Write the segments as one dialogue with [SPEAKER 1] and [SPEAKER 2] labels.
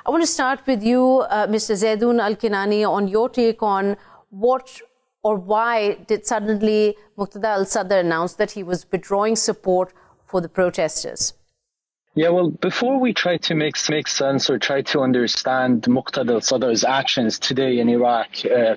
[SPEAKER 1] I want to start with you, Mr. Zeidon Alkinani, on your take on what or why did suddenly Muqtada al-Sadr announce that he was withdrawing support for the protesters?
[SPEAKER 2] Yeah, well, before we try to make sense or try to understand Muqtada al-Sadr's actions today in Iraq,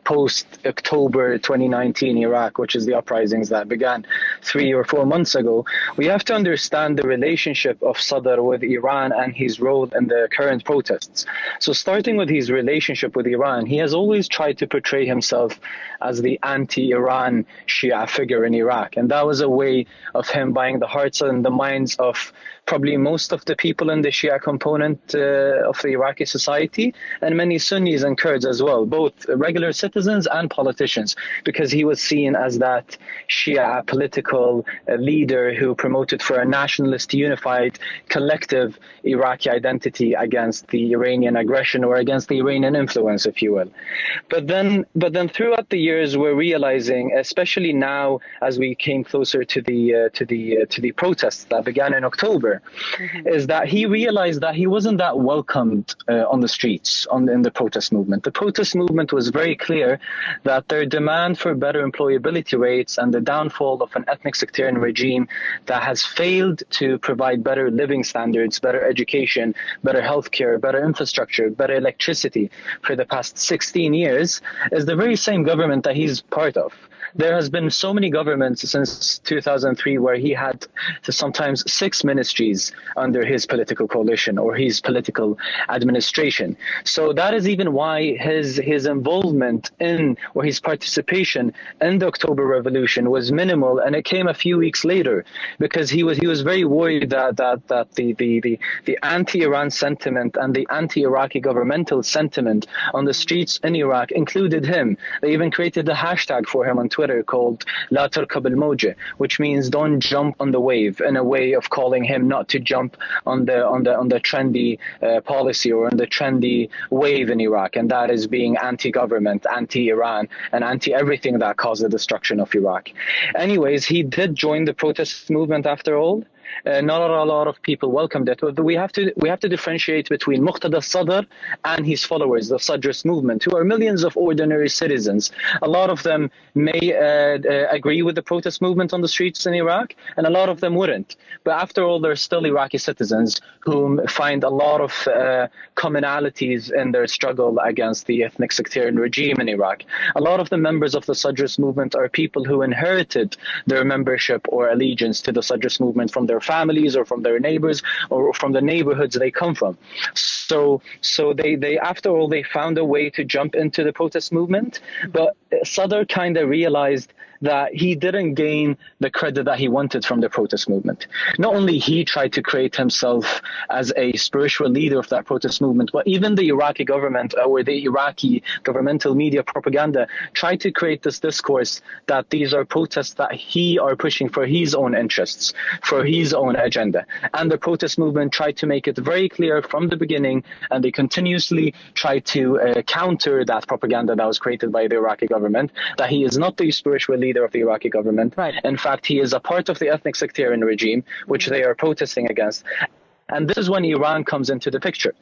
[SPEAKER 2] post-October 2019 Iraq, which is the uprisings that began 3 or 4 months ago, we have to understand the relationship of Sadr with Iran and his role in the current protests. So starting with his relationship with Iran, he has always tried to portray himself as the anti-Iran Shia figure in Iraq. And that was a way of him buying the hearts and the minds of probably most of the people in the Shia component of the Iraqi society, and many Sunnis and Kurds as well, both regular citizens and politicians, because he was seen as that Shia political leader who promoted for a nationalist, unified, collective Iraqi identity against the Iranian aggression or against the Iranian influence, if you will. But then throughout the years, we're realizing, especially now as we came closer to the protests that began in October, is that he realized that he wasn't that welcomed on the streets in the protest movement. The protest movement was very clear that their demand for better employability rates and the downfall of an ethnic sectarian regime that has failed to provide better living standards, better education, better healthcare, better infrastructure, better electricity for the past 16 years is the very same government that he's part of. There has been so many governments since 2003 where he had sometimes 6 ministries under his political coalition or his political administration. So that is even why his involvement in or his participation in the October Revolution was minimal, and it came a few weeks later because he was very worried that the anti-Iran sentiment and the anti-Iraqi governmental sentiment on the streets in Iraq included him. They even created a hashtag for him on Twitter called La Tarkab al-Mawja, which means don't jump on the wave, in a way of calling him not to jump on the trendy policy or on the trendy wave in Iraq, and that is being anti-government, anti-Iran, and anti-everything that caused the destruction of Iraq. Anyways, he did join the protest movement after all. Not a lot of people welcomed it. We have to differentiate between Muqtada al-Sadr and his followers, the Sadrist movement, who are millions of ordinary citizens. A lot of them may agree with the protest movement on the streets in Iraq, and a lot of them wouldn't. But after all, they're still Iraqi citizens who find a lot of commonalities in their struggle against the ethnic sectarian regime in Iraq. A lot of the members of the Sadrist movement are people who inherited their membership or allegiance to the Sadrist movement from their families or from their neighbors or from the neighborhoods they come from. So they after all, they found a way to jump into the protest movement. But Sadr kind of realized that he didn't gain the credit that he wanted from the protest movement. Not only he tried to create himself as a spiritual leader of that protest movement, but even the Iraqi government or the Iraqi governmental media propaganda tried to create this discourse that these are protests that he are pushing for his own interests, for his own agenda. And the protest movement tried to make it very clear from the beginning, and they continuously tried to counter that propaganda that was created by the Iraqi government, that he is not the spiritual leader of the Iraqi government. Right. In fact, he is a part of the ethnic sectarian regime, which they are protesting against. And this is when Iran comes into the picture.